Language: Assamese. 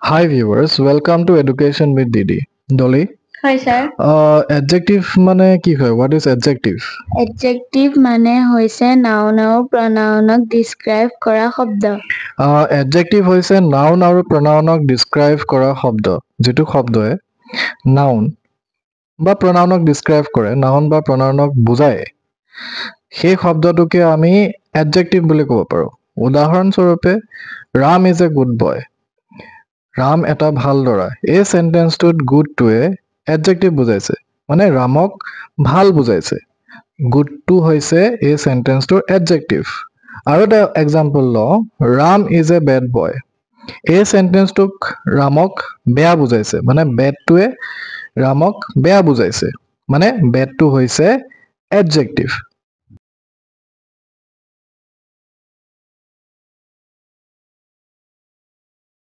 Hi viewers, welcome to Education with Didi. Dolly. Hi sir. Adjective মানে কি হয়? What is adjective? Adjective মানে হৈছে noun আৰু pronounক describe কৰা শব্দ। Adjective হৈছে noun আৰু pronounক describe কৰা শব্দ, যিটো শব্দই noun বা pronounক describe কৰে, noun বা pronounক বুজায়। সেই শব্দটোকে আমি adjective বুলি ক'ব পাৰোঁ। উদাহৰণস্বৰূপে, Ram is a good boy. Ram এটা ভাল ল'ৰা। এই চেণ্টেন্সটোত গুডটোৱে এডজেক্টিভ বুজাইছে, মানে ৰামক ভাল বুজাইছে। গুডটো হৈছে এই চেণ্টেন্সটোৰ এডজেক্টিভ। আৰু এটা এক্সাম্পল লওঁ, Ram is a bad boy. এই চেণ্টেন্সটোক ৰামক বেয়া বুজাইছে, মানে বেডটোৱে ৰামক বেয়া বুজাইছে, মানে বেডটো হৈছে এডজেক্টিভ।